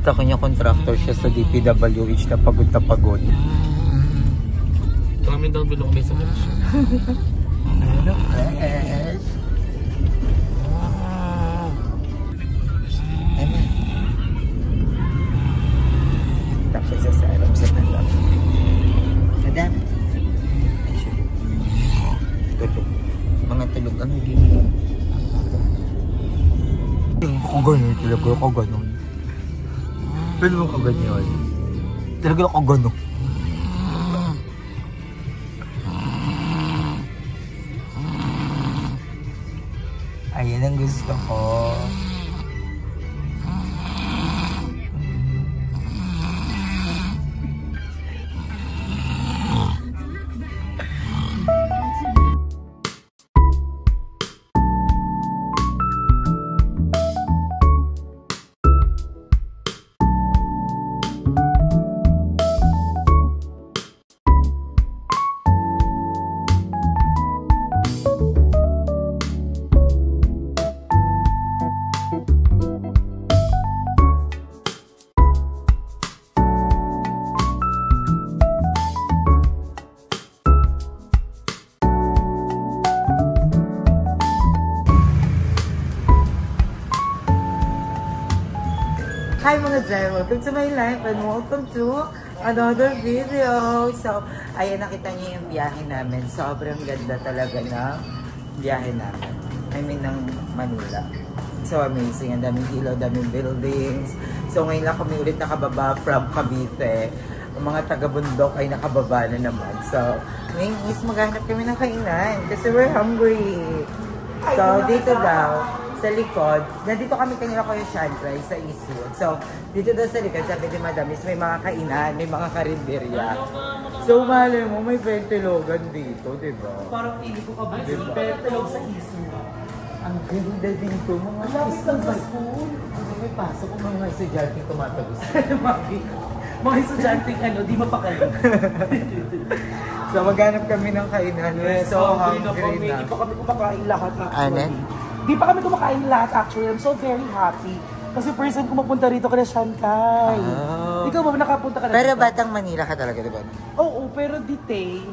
Nakita ko niya contractor siya sa DPWH na pagod na pagod. Kami daw bilong may sakit siya. Ano fresh? Tapos sa sarap sa talap. Madam. Tulog. Mga tulog ang gini. Ako gano'n. Talaga ako gano'n. Pero ako ganyan. Talaga ako gano'n. Ayan ang gusto ko. Hi mga Jai! Welcome to my life and welcome to another video! So, ayan, nakita niyo yung biyahe namin. Sobrang ganda talaga ng biyahe namin. I mean, ng Manila. So amazing. Ang daming ilaw, daming buildings. So, ngayon lang kami ulit nakababa from Cavite. Ang mga taga-bundok ay nakababa na naman. So, ngayon is maghanap kami ng kainan kasi we're hungry. So, dito daw, sa likod, nandito kami kanila Kuya Shantray sa Eastwood. So, dito daw sa likod, sabi ni Madam is may mga kainan, may mga karinderya. So, malay mo, may ventilogan dito, di ba? Parang hindi ko kabay sa petelog sa Eastwood. Ang ganda dito, mga lapit sa school. May pasok kung mga estudyante tumatagos. Mga estudyante, di mapakali. So, maghanap kami ng kainan. So, hungry na. Hindi pa kami kumakain lahat. Ano? Di pa kami kumakain lahat actually. I'm so very happy. Kasi first time ko mapunta rito kay Shankay. Oh. Ikaw ba nakapunta ka na Pero dito? Batang Manila ka talaga, di ba? Oo, pero Ditay.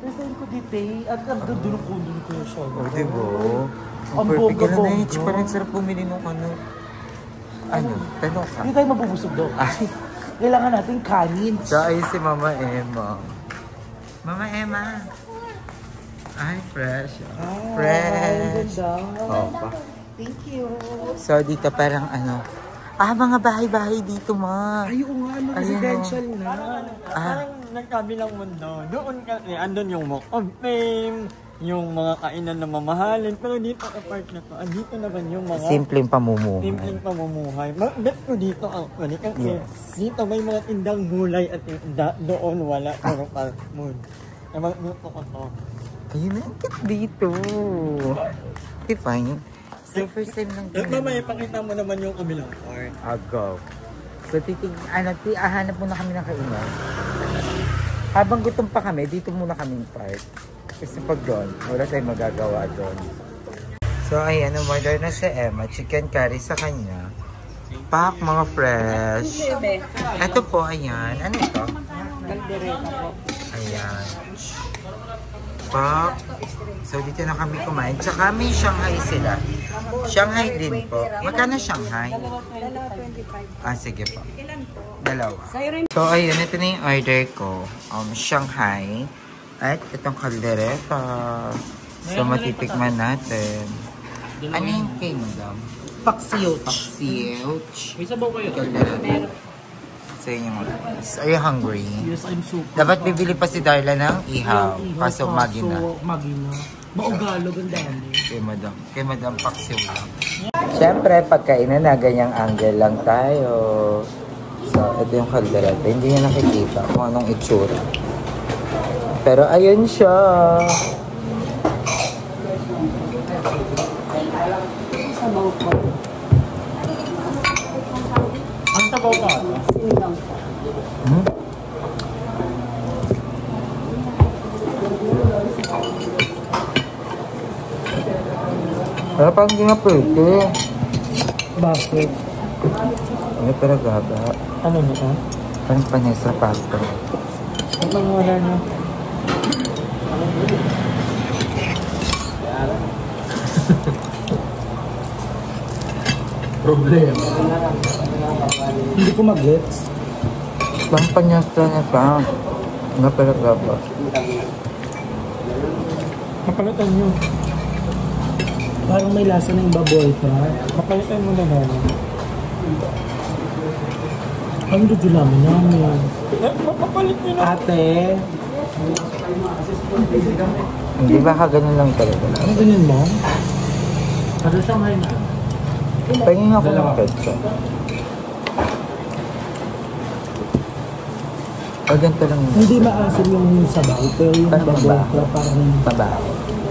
First time ko Ditay. At ang dudulong ko yung Shankay. Oh, di ba? Ang bongga-bongga. Parang sarap pumili nung ano. Ano? Tanong ka. Hindi tayo mabubusog daw. Kailangan natin kanin. So, ay si Mama Emma. Mama Emma. Ay, fresh. Fresh. Oh, pa. Thank you. So, dito parang ano. Mga bahay-bahay dito, ma. Ay, oo nga, residential na. Parang nagkabilang mundo. Doon kasi, andun yung Walk of Fame, yung mga kainan na mamahalin. Pero dito sa part na to, dito naman yung mga Simpleng pamumuhay. simpleng pamumuhay. Bet ko dito ang kasi Yes. dito may mga tindang gulay at doon wala. Pero park mood. Ay, magluto ko to. Ayun, ang cute dito. Okay, fine. So, first time lang At mamaya, pakita mo naman yung kabilang part. Go. So, hanap muna kami ng kainan. Habang gutom pa kami, dito muna kami park. Kasi pag doon, wala tayong magagawa doon. So, ayan, umorder na si Emma. Chicken curry sa kanya. Pak, mga fresh. Ito po, ayan. Ano ito? Kaldereta po. Ayan. Pak. So, dito na kami kumain. Tsaka may Shanghai sila. Shanghai din po. Magkano Shanghai? Sige po. Dalawa. So, ayun. Ito na yung order ko. Shanghai. At itong kaldereta. So, matitikman natin. Ano yung kingdom? Paksiyoch. Paksiyoch. May sabaw kayo? Kaldereta. Sa inyo mga guys. Are you hungry? Yes, I'm super. Dapat bibili pa si Darla ng ihaw. Kaso magi na. Magi na. Maugalog ang dami. Kay Madam Paksiw lang. Siyempre, pagkainan na, ganyang angle lang tayo. So, ito yung kaldereta. Hindi niya nakikita kung anong itsura. Pero ayun siya. Sabaw ko. Ang sabaw ka? Wala pang hindi na pwede. Bakit? Ano talaga ba? Ano nito? Parang panay sa pasto. Ano bang wala niyo? Problema. Hindi ko mag-gets. Parang panyasta na pa. Ano talaga ba? Mapalitan niyo. Parang may lasa ng baboy pa. Mapalitan mo na naman. Ang dudu namin. Mapalit niyo na. Ate, Hindi ba ka ganun lang talaga? ano ganyan mo? Ano siya ngayon na? Pahingin ako ng ketchup. O ganito lang. Hindi maasim yung sabaw, pero yung Parang baboy mabaho. pa parang Mabaho.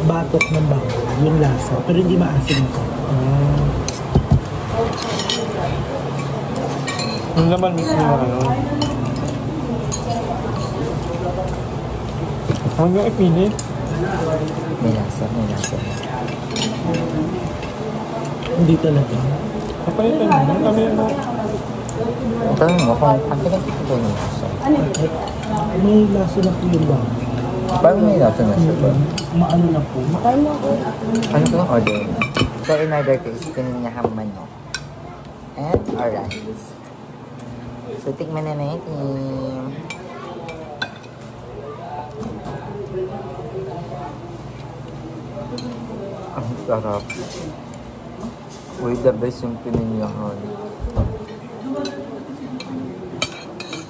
batok ng baboy, yung lasa. Pero hindi maasim yung sabaw. Yung laman mismo na ano. Hanggang ipinit. May lasa, may lasa. Hindi talaga. Mapalitan mo. Kami ano. Tanong mo kung ang pinagkita ko yung lasa. May lasa na po yung baboy. Parang may lasa na siya ba? Maano na po. Makain mo ako. Ano ko yung order? So in order ko is pinanyahang manok. And rice. So tikman na natin. Ang sarap. Uy, the best yung pinanyahan.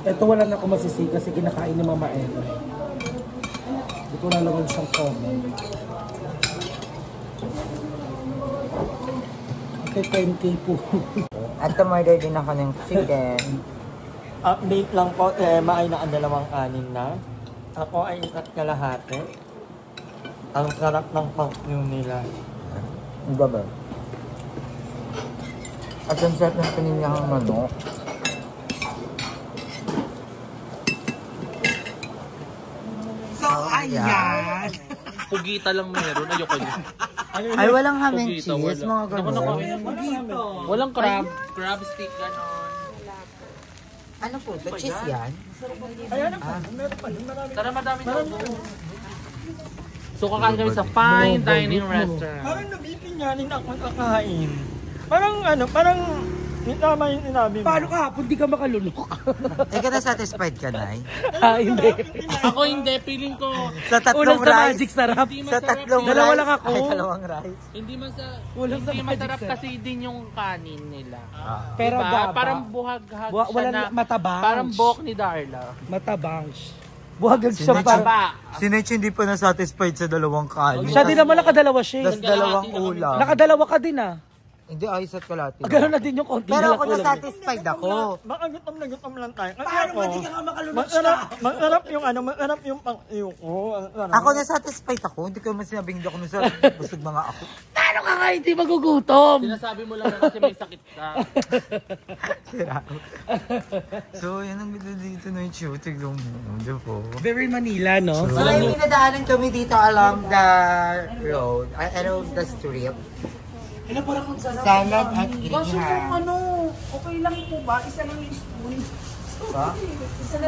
Ito wala na ako masisi kasi kinakain ni Mama Eva. Hindi ko nalaman siyang comment. Okay, 10K po. At tumorder din ako ng chicken. Update lang po. Emma ay nakadalawang kanin na. Ako ay ikat kalahati. Ang sarap ng perfume nila. Ang ba? At ang sarap ng pinanyahang manok. So, ayan. Pugita lang meron, ayoko niya. Ay, walang ham and Pugita, cheese, wala. mga ganun. Walang crab stick, ganon. Ano po ito? Cheese yan? Ayan na po. Meron pa. Marami. Tara, madami na. So, kakain kami sa fine dining restaurant. Parang nabibinyanin ako kakain. Parang ano, parang tama yung sinabi mo. Paano kahapon di ka makalunok? Ikaw na satisfied ka, Nay? Hindi. Ako hindi, feeling ko Sa Unang tatlong sa rice. Magic sarap. hindi Sa masarap. tatlong Dalawa rice. lang ako. Ay, dalawang rice. Hindi Walang sa hindi masarap magic, kasi din yung kanin nila. Pero Diba? gaba. Parang buhag-hag siya Wala na, matabang. parang buhok ni Darla. Matabang. Buhagag siya Sinetsa parang. Taba. Si Nech hindi pa na-satisfied sa dalawang kanin. Siya din naman nakadalawa siya. Tapos dalawang ulam. Nakadalawa ka din ah. Hindi, ayos at kalati. Gano'n na din yung konti Pero na ako lang ulam. na-satisfied ako. Baka gutom na gutom lang tayo. Kasi Paano ako, ba di ka nga makalunok siya? Masarap yung ano, masarap yung pang-iyo ko. Ako na-satisfied ako. Hindi ko naman sinabing hindi ako nasa busog mga ako. Paano ka nga hindi magugutom? Sinasabi mo lang na kasi may sakit ka. Sira. So, yan ang ganda dito na yung shooting room. Di po. Very Manila, no? So, ay, minadaanan kami dito along the road, along the street. Ano parang kung sarap? Salad at Kaso yung irihan. ano, okay lang po ba? Isa lang yung spoon.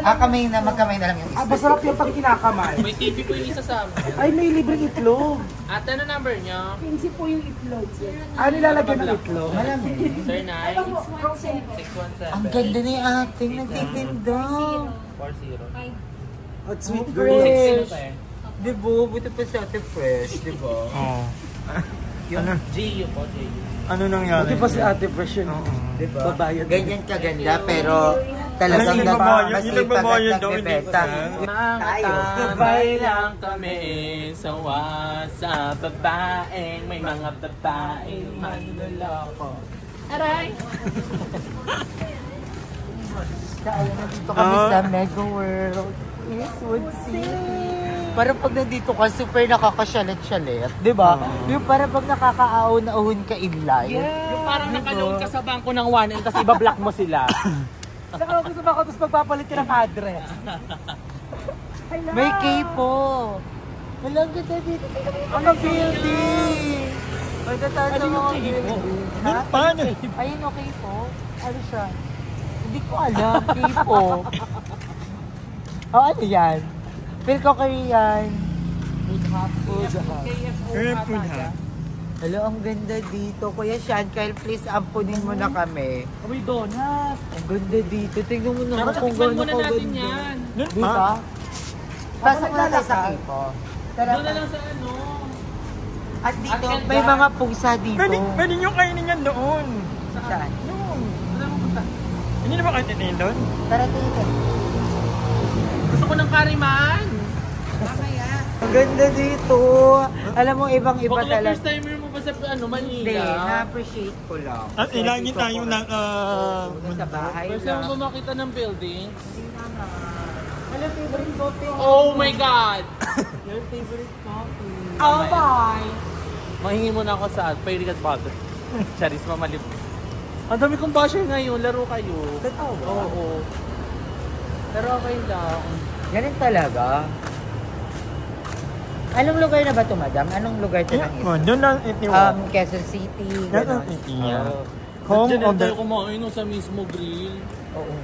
Kamay na, magkamay na lang yung isa. Masarap yung pag kinakamay. May TV po yung isa sa amin. Ay, may libreng itlog. Ate, ano number niyo? 15 po yung itlog. Ano nilalagyan ng itlog? Malamig. Sir, 9. 617. Ang ganda ni ating nagtitinda. 40. At sweet Fresh. Sino eh? Di ba? Buti pa sa ating fresh, di ba? Oh. Yung GU po, GU. Ano nangyari? Buti pa si Ate Fresh yun. Di ba? Babayad. Ganyan kaganda, pero talagang Ano yung nagbabayad? mas Yung nagbabayad ipagat daw, na hindi bibenta. Mga tambay lang kami, sawa sa babaeng, may mga babaeng manloloko. Aray! Dito kami sa Mega World. Eastwood City. Parang pag nandito ka, super nakakasyalit-syalit. Di ba? Yung parang pag nakakaahon-ahon ka in life. Yung parang nakaload ka sa bangko ng 1M, tapos ibablock mo sila. Saka gusto ba ako, tapos magpapalit ka ng address. May K-po. Walang ganda dito. Ang building. Magtatasa mga building. Ha? Paano? Ayun, okay po. Ano siya? Hindi ko alam, K-pop. Oh, ano yan? Feel ko Korean. Food hub. Food hub. Hello, ang ganda dito. Kuya Sean, Kyle, please ampunin mo na kami. May donut. Ang ganda dito. Tingnan mo naman Pero kung tikman gano'n muna ka natin ganda. yan. Di ba? Pasok na tayo sa K-pop. Tara. Doon na lang sa ano. At dito, At may ganda. mga pusa dito. Pwede nyo kainin yan doon. Saan? Doon. Saan mo punta? Hindi na ba kayo tinin doon? Tara dito. Gusto ko ng kariman. Ang ganda dito. Alam mo, ibang-iba Bakla talaga. first timer mo ba sa Hindi, Manila? na-appreciate ko lang. At ilagi tayo ng sa bahay First time lang. mo ba makita ng building? Alam, favorite coffee. Oh my God! Your favorite coffee. Oh my! Mahingi mo na ako sa Payrigas Bottle. Charis, mamalip. Ang dami kong basher ngayon, laro kayo. Totoo ba? Oo. Pero okay lang. Ganun talaga. Anong lugar na ba ito, madam? Anong lugar ito ng isa? Doon lang itiwa. Quezon City. Quezon Ganon. City, yeah. Oo. Home Diyan of lang the... tayo kumain sa mismo grill. Oo.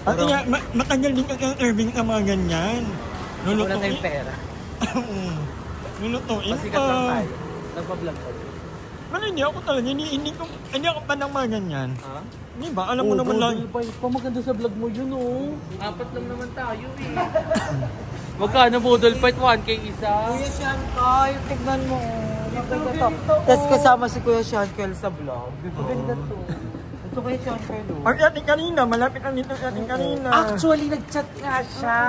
At nga, matagal din kasi ang serving ng mga ganyan. Wala Lulutuin. tayong pera. Lulutuin Pasikat lang pa. tayo. Nagpa-vlog ko. Pero hindi ako talaga, hindi ako pa ng mga ganyan. Ha? Di ba? Alam mo naman lang. Pa maganda sa vlog mo yun, oh. Apat lang naman tayo, eh. Magkano Bodol Fight? 1K isa? Kuya Shankal, tignan mo. Maganda to. Tapos kasama si Kuya Shankal sa vlog. Maganda to. Ito Kuya Shankal. Or ating kanina, malapit lang dito sa ating kanina. Actually, nag-chat nga siya.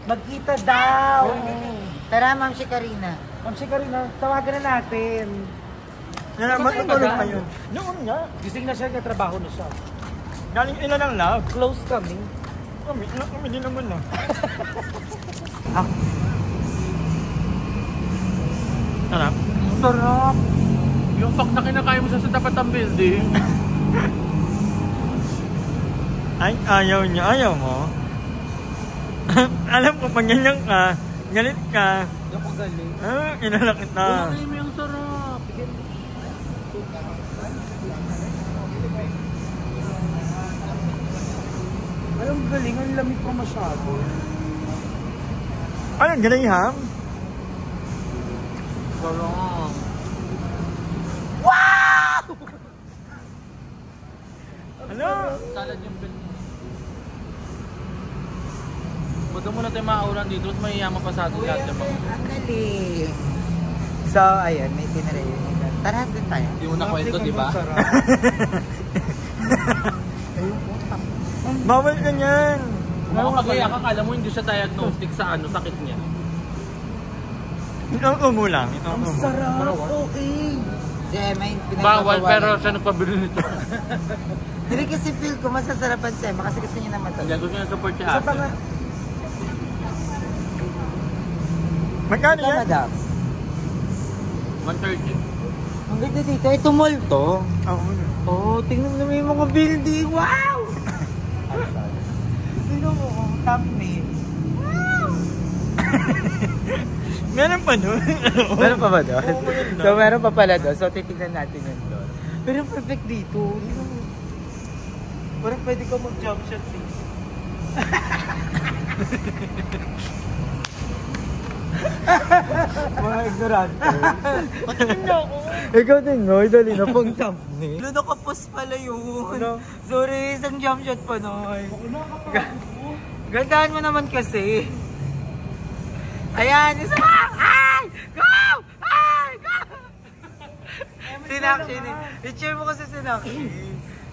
Magkita daw. Tara, Ma'am si Karina. Ma'am si Karina, tawagan na natin. Kaya matulog pa yun. Noon nga. Gising na siya, nagtrabaho na siya. Galing ila ng love. Close kami. Kami din naman na. Sarap. Sarap! Yung fact na kinakain mo sa tapat ng building. Ay, ayaw niya. Ayaw mo? Alam ko, pag ganyan ka, galit ka. Hindi ako galing. Inala kita. Ay, may ang sarap. Ay, ang galing. Ang lamig ko masyado. Ano, galing ham? Sarap. Ano? Salad yung bill mo. Huwag muna tayo maauran dito, mas mayayaman pa sa atin lahat ng mga. Ang galing. So, ayun, may tinarayin. Tara, doon tayo. Hindi mo na kwento, di ba? Bawal ka niyan. Makakagaya ka, kala mo hindi siya diagnostic sa ano, sakit niya. Ito mo lang. Ito Ang mo. sarap. Okay. Si Emma, yung Bawal, pinagbabawalan. pero siya nagpabili nito. Hindi kasi feel ko masasarapan si Emma kasi gusto niya naman Hindi, to. gusto niya support si Sa ate. tanga. Magkano Ito, yan? madam. 130. Ang ganda dito. Ito mall to. Oo. Oh, tingnan mo yung mga building. Wow! Tingnan mo, oh, thumbnail. Meron pa doon. Meron pa ba doon? Oo, meron na. So, meron pa pala doon. So, titignan natin yun doon. Pero perfect dito. Parang pwede ka mag-jump shot eh. Mga ignorante. Patikin niyo ako. Ikaw din, no? Dali na pang thumbnail. Ano, nakapos pala yun. Sorry, isang jump shot pa, Noy. Gandaan mo naman kasi. Ayan, isa pa! Ay! Go! Ay! Go! Sinakshi. I-cheer mo kasi sinakshi.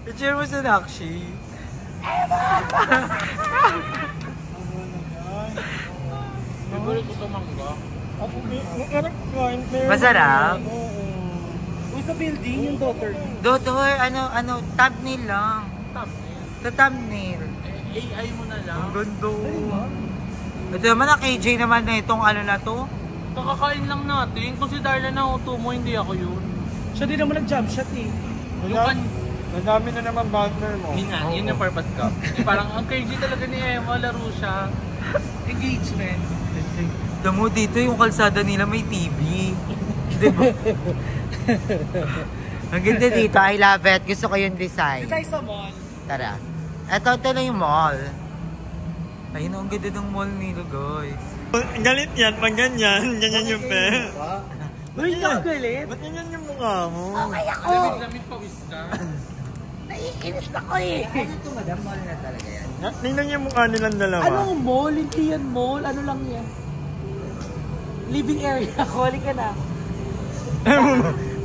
I-cheer mo sinakshi. Favorite ko ito mangga. Ako, meron ko. Masarap? Uy, sa building, yung daughter. Dodor, ano, thumbnail lang. Sa thumbnail. AI mo na lang. Ang ganda. Ito naman ang KJ naman na itong ano na to. Kakakain lang natin. Kung si Darla na uto mo, hindi ako yun. Siya din naman nag-jump shot eh. Yung kan... Nadami na naman partner mo. Yun nga, yun yung purpose ko. Parang ang KG talaga ni Emma, laro siya. Engagement. Damo dito yung kalsada nila may TV. Diba? Ang ganda dito. I love it. Gusto ko yung design. Tayo sa mall. Tara. Ito na yung mall. Ayun, ang ganda ng mall nila, guys. Galit yan, pag ganyan. Ganyan yung pe. Uy, galit. Ba't ganyan yung mukha mo? Okay ako. Lamig pawis ka. Naiinis ako eh. Ano ito, madam? Mall na talaga yan. Tingnan yung mukha nilang dalawa. Anong mall? Hindi yan mall. Ano lang yan? Living area. Calling ka na.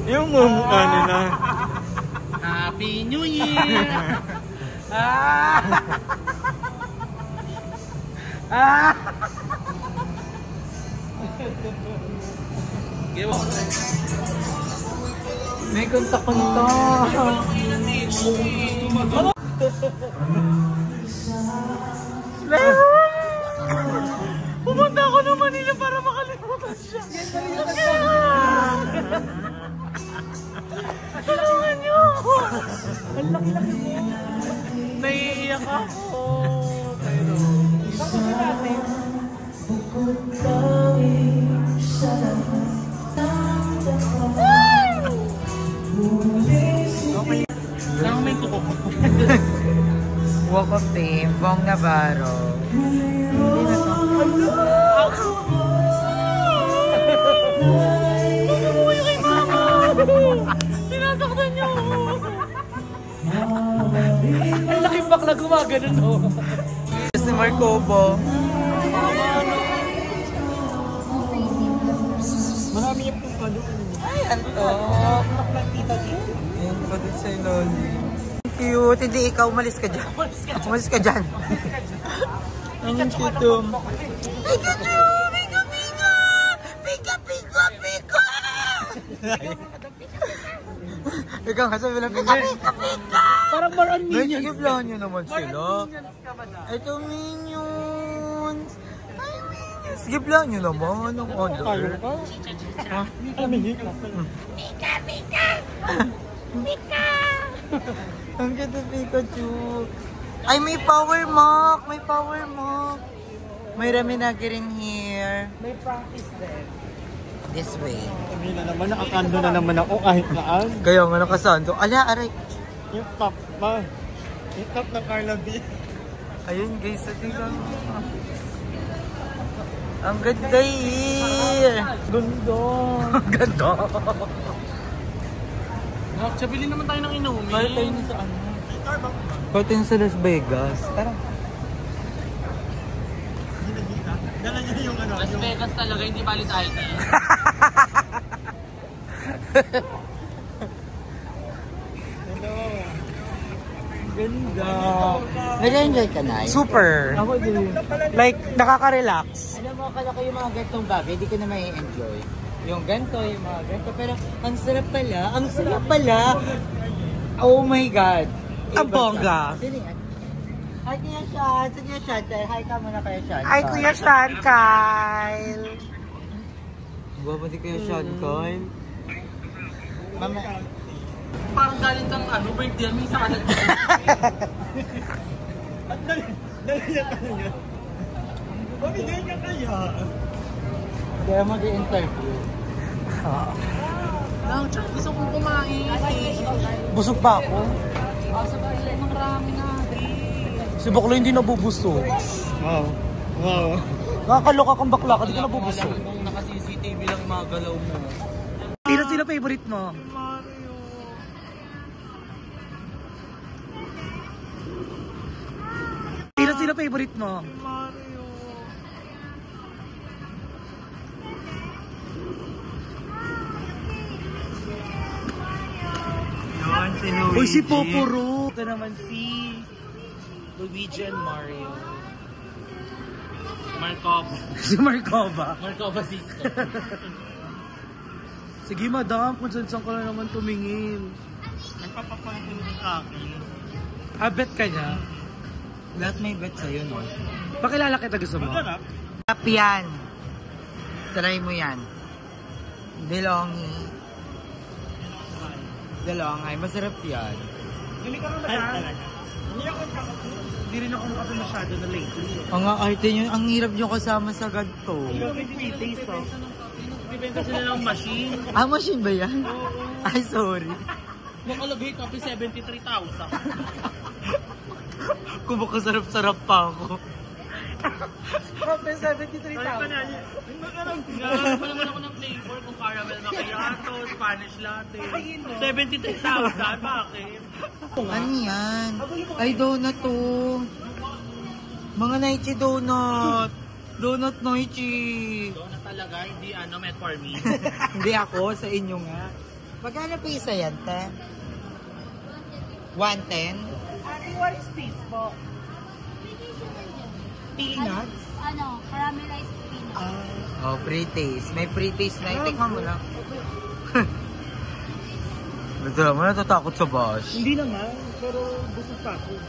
Yung mukha nila. Happy New Year! May kunta-kunta. Pumunta ako ng Manila para makalimutan siya. Tulungan niyo ako. Ang laki-laki mo. Naiiyak ako. Pero, tapos natin. Saan may tukok? Walk of Fame, Bong Navarro. Umuwi kay mama! Sinasaktan niyo! Ang laking bakla gumagano, no? Si Marcobo. Marami yung pungka doon. Ay, Antok. Ayan pa din sa'yo, Loli. Cute. Hindi ikaw, umalis ka dyan. Umalis ka dyan. Ang cute. Pikachu! Pika, pika! Pika, pika, pika! Ikaw nga sabi lang, pika, pika, pika! Parang more on minions. Nagkiblahan nyo naman sila. Ito, minions. Ay, minions. Giblahan nyo naman ang order. Ha? Pika, pika! Pika! Ang ganda Pikachu. Ay, may power mock. May power mock. May Raminagi rin here. May practice din. This way. Sabi na naman, nakakando na naman ako kahit naan. Kaya nga nakasando. Ala, aray. Yung top pa. Yung top ng Carla B. Ayun guys, sa tingnan mo. Ang ganda here. Gundo. Ang ganda. Sabili naman tayo ng inumin. Kaya tayo na sa ano. Kaya tayo sa Las Vegas. Tara. Dala niya yung ano. Las Vegas talaga, hindi valid ID. Ganda. Nag-enjoy ka na? Super. Ako din. Like, nakaka-relax. Alam mo, akala ko yung mga gantong bagay, hindi ko na may enjoy. Yung ganto, yung mga ganto. Pero ang sarap pala. Ang sarap pala. Oh my God. Ang bongga. Sige nga. Hi, Kuya Sean. Sige, Sean. Hi ka muna kaya Sean. Ay, Kuya Sean, Kyle. Guwapo si Kuya Sean, Kyle. Mama. Parang galing kang ano, birthday mo sa kanan. At dali niya kanya. Pamigay ka kaya. Kaya mag-i-interview. Lang, tsaka gusto kong kumain. Busog pa ako. Sa bahay ng rami natin. Si bakla hindi nabubusog. Wow. Wow. Nakakaloka kang bakla ka, di ka nabubusog. Nung naka-CCTV lang mga galaw mo. Sino favorite mo? Sino favorite mo? Yun, si Luigi. Uy, si Poporo. Ito naman si Luigi and Mario. Markova. Si Markova. Markova sister. Sige madam, kung saan ka na naman tumingin. Nagpapakwento ng akin. Bet ka niya. Lahat may bet sa'yo, no? Pakilala kita gusto mo. Masarap. Sarap yan. Try mo yan. Delonghi. Delonghi. Masarap yan. Hindi ka rin Hindi rin ako nakata masyado na lately. Ang arte nyo, ang hirap nyo kasama sa ganito. May taste oh. Bibenta sila ng machine. Ah, machine ba yan? Ay, sorry. Nakalagay copy 73,000. Kumakasarap-sarap pa ako. Kapag 73,000. Nagkaroon pa naman ako ng flavor kung caramel macchiato, Spanish latte. 73,000, bakit? Ano yan? Ay, donut to. Mga Naichi donut. Donut Naichi. Donut talaga, hindi meant for me. Hindi ako, sa inyo nga. Magkano po isa yan, te? 110? What is this po? Peanuts? Caramelized peanut. Oh, pre-taste. May pre-taste na. Tikman mo lang. Ito naman, natatakot sa bash. Hindi naman, pero busog pa ako.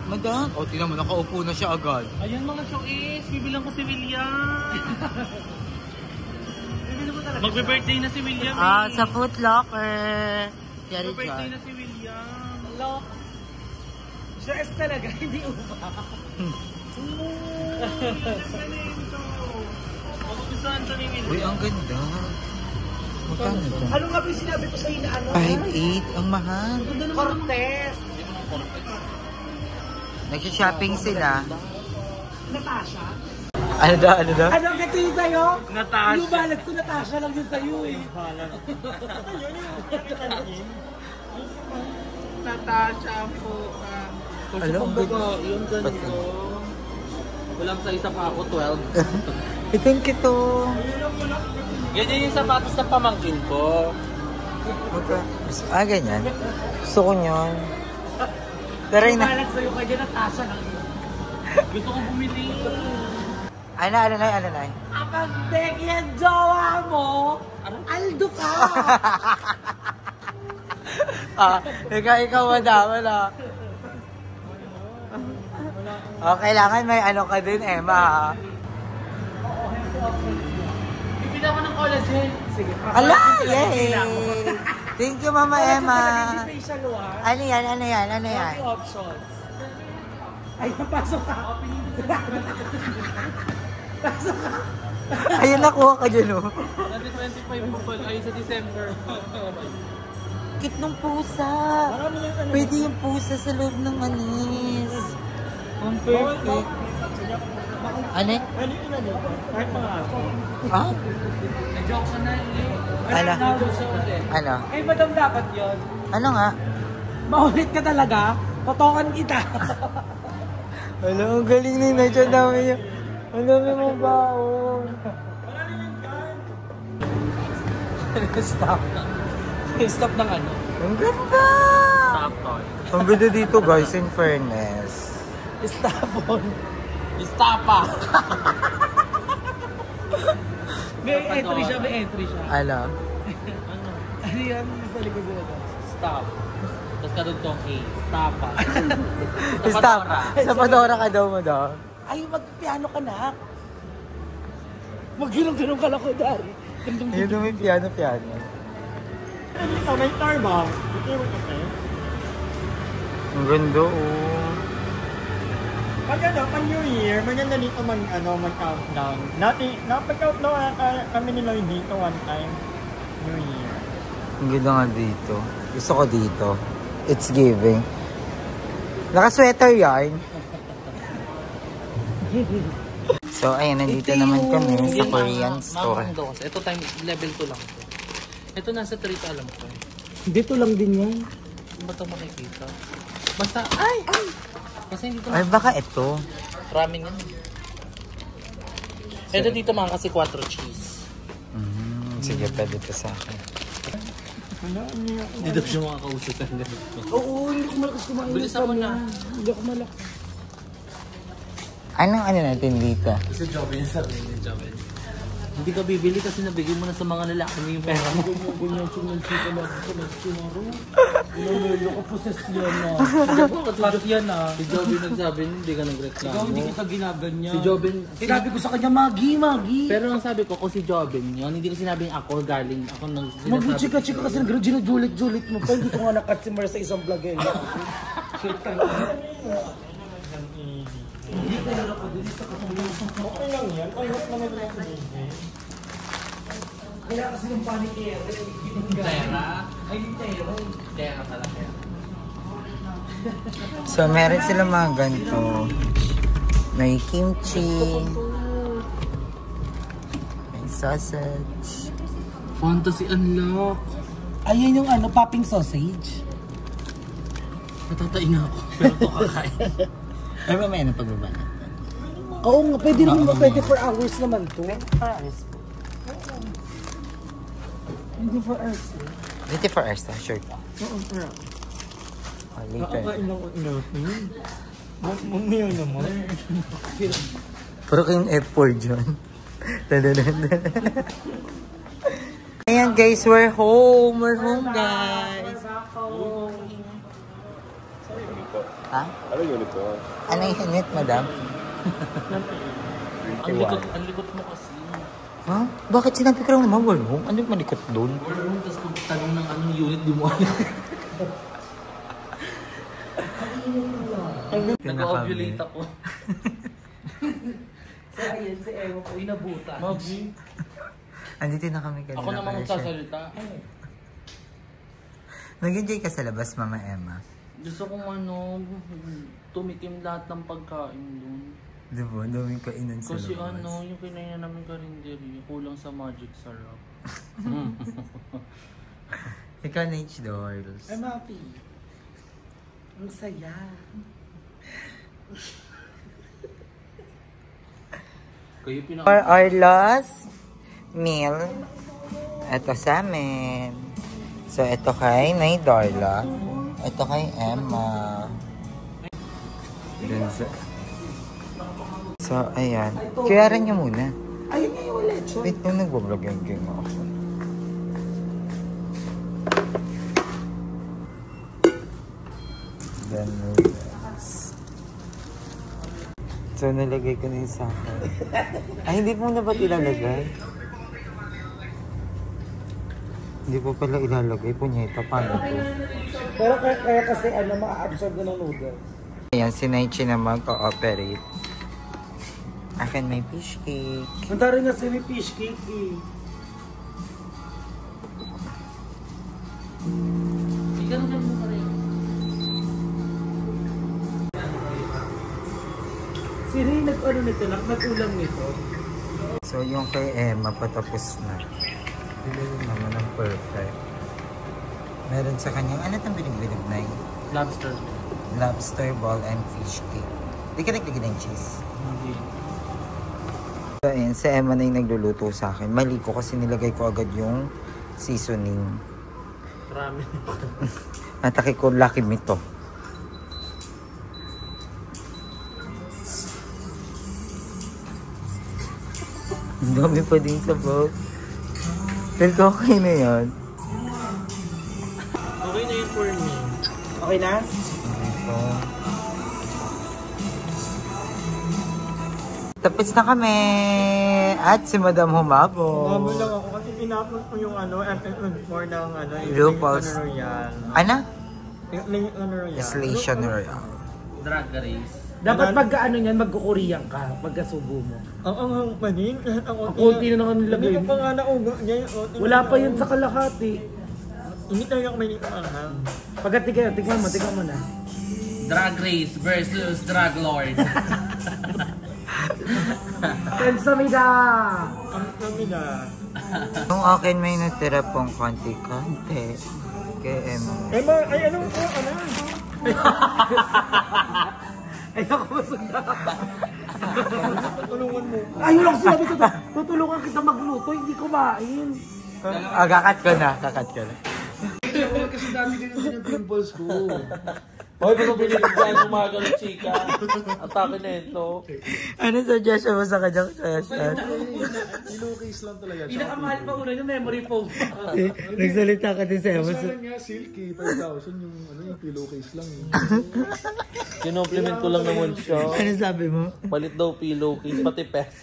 Madam? O, tingnan mo, nakaupo na siya agad. Ayan mga choice, bibilang ko si William. Magbe-birthday na si William. Sa Foot Locker. Cherry Magbe-birthday John. na si William. Look. Stress talaga, hindi upa. Magugustuhan to ni William. Uy, ang ganda. Magkano ito? Ano nga ba yung sinabi ko sa'yo na ano? 5'8", ang mahal. Cortez. Nagsha-shopping sila. Natasha. Ano daw, ano daw? Ano ang gato yung sa'yo? Natasha. Yung balat ko, Natasha lang yun sa'yo eh. Natasha po. Alam, ang ganda. Yung ganito. Walang sa isa pa ako, 12. Itong kito. Ganyan yung sapatos ng pamangkin ko. Ganyan. Gusto ko yun. Pero Yung balat sa'yo kaya Natasha lang yun. Gusto kong bumili. Ano na? Kapag dek yan jowa mo, Aldo ka! Ikaw wala. Kailangan may ano ka din, Emma. Bibili ako ng collagen. Sige. Ala! Yay! Thank you, Mama Emma. Hindi facial wash. Ano yan? Happy options. Ay, napasok ka. Pasok ka. Ayun, nakuha ka dyan, oh. 2025 po pala. Ay, sa December. Kit ng pusa. Pwede yung pusa sa loob ng anis. Ang perfect. Ano? Kahit mga ako. Ah? Nag-joke ka na eh. Ano? Ano? Ay, madam dapat yun. Ano nga? Maulit ka talaga, totokan kita. Alam, ang galing ni Nacho. Ang dami niya. Ang dami mong baon. Stop. Stop ng ano? Ang ganda! Stop toy. Ang ganda dito, guys, in fairness. Stapon. Istapa. May entry siya. Ano? Ano yan? Sa likod ko ito. Stop. Tapos karugtong A. Stapa. Stop! Sa Padora ka daw mo daw. Ay, mag-piano ka na. Mag-ginong-ginong ka lang ko, Dari. Ayun daw may piano. May Starbucks. Ito yung kape. Ang ganda, oh. Pag New Year, maganda dito mag-countdown. Napag-countdown kami ni Lloyd dito one time. New Year. Ang ganda nga dito. Gusto ko dito. It's giving. Naka-sweater yarn. So, ayun, nandito naman kami sa Korean store. Ito time level 2 lang. Ito nasa 3 to alam ko. Dito lang din yan. Ano ba ito makikita? Basta, kasi hindi ito Ay, baka ito. ramen yan. Ito dito mga kasi 4 cheese. Sige, pwede to sa akin. Hindi daw siya makakausap ng ganito. Oo, hindi ko malakas kumain. Bilisan mo na. Hindi ako malakas. Anong ano natin dito? Isa Jobin sabi ni Jobin. Hindi ka bibili kasi nabigay mo na sa mga lalaki mo yung pera mo. Ganyan, chika lang sa nagsimaro. Ilang ko poses yan na. Cut yan ah. Si Jobin nagsabi hindi ka nagreklamo. Ikaw hindi kita ginaganyan. Si Jobin. Sinabi ko sa kanya, Magi. Pero ang sabi ko, kung si Jobin yun, hindi ko sinabing ako galing. Ako nang Mag-chika-chika kasi ginujulit-julit mo pa. Hindi ko nga nakat si Mer sa isang vlog eh. Hindi ka nila ko din sa katulong. Okay lang yan. I hope na mag-record. Kaya kasi yung panikere. Tera. Ay, yung tera. Tera talaga. So, meron silang mga ganito. May kimchi. May sausage. Fantasy Unlock. Ayun yung ano, popping sausage. Natatain ako. Pero ito kakain. Ay, mamaya na pagbaba natin. Oo nga, pwede rin naman 24 hours naman to. 24 hours. 24 hours. 24 hours na, sure ka. Oo, pero. Later. Nakakain ako natin. Mamaya naman. Puro kayong F4 dyan. Ayan guys, we're home. We're home guys. Ha? Ano unit to? Ano yung unit, madam? Ang likot mo kasi. Ha? Bakit sinabi ko lang naman walong? Ano yung malikot doon? Tapos kung tanong ng anong unit, di mo alam. Nag-ovulate ako. So ayun, si Ewa po, inabutan. Andito na kami kanina. Ako naman pala siya. magsasalita. Nag-enjoy ka sa labas, Mama Emma. Gusto kong tumikim lahat ng pagkain doon. Diba? Daming kainan sa Kasi labas. yung kinain namin karinderi, kulang sa magic sarap. Ikaw na H-Doors. I'm happy. Ang saya. Kayo For our last meal, ito sa amin. So, ito kay Nay Darla. Ito kay Emma. Dun sa... So, ayan. Kuyaran niyo muna. Ayun nga yung lechon. Wait, nung nagbablog yung game ako. Then, noodles. So, nalagay ko na yung sakay. Ay, hindi po na ba't ilalagay? Hindi po pala ilalagay. Punyeta, paano to? Pero kaya kasi ano, ma-absorb na ng noodles. Ayan, si Naichi naman co-operate. Akin may fish cake. Ang tari nga si fish cake eh. Ganun mo pa rin. Si Ray nag-ano nito, nag-ulam nito. So, yung kay Emma, patapos na. Bilhin naman ng perfect. Meron sa kanyang, ano itong bilib-bilib na yun? Lobster. Lobster ball and fish cake. Di ka naglagay ng cheese? Hindi. So, ayan, si Emma na yung nagluluto sa akin. Mali ko kasi nilagay ko agad yung seasoning. Ramen. Atake ko, Lucky Me to. Ang dami pa din sa boat. Feel ko okay na yan. Okay na yun for me. Okay na? Dito. Tapos na kami. At si Madam humabol. Mabul lang ako kasi pinapos ko yung FF4 ng RuPaul's. Royale. Ano? Yung Royale. Slation Royale. Drag race. Dapat pagka-ano niyan, magkukuriyang ka, pagkasubo mo. Ang anghang pa din. Ang konti na naman nilagay. Hindi ko pa nga naugo niya. Wala pa yun sa kalahati. Hindi tayo ako may dito anghang. Pagkatigay, tignan mo na. Drag race versus drag lord. Pensamida! Ang kami na. Nung akin may natira pong konti-konti. Kay Emma. Emma, ay anong po? Ano? Ay, ako masunda. Tulungan mo. Ayun lang sinabi ko, tutulungan kita magluto, hindi kumain. Kakat ko na. Kakat ko na. Kasi dami ganyan yung pimples ko. Hoy, bago binigyan umaga ng chika. Atake na ito. Ano suggestion mo sa kanyang session? Pillowcase lang talaga siya. Pinakamahal pa una yung memory foam. Nagsalita ka din sa Emma. Sabi nga, silky, 5,000 yung, yung pillowcase lang. Kinompliment ko lang naman siya. Ano sabi mo? Palit daw pillowcase, pati pes.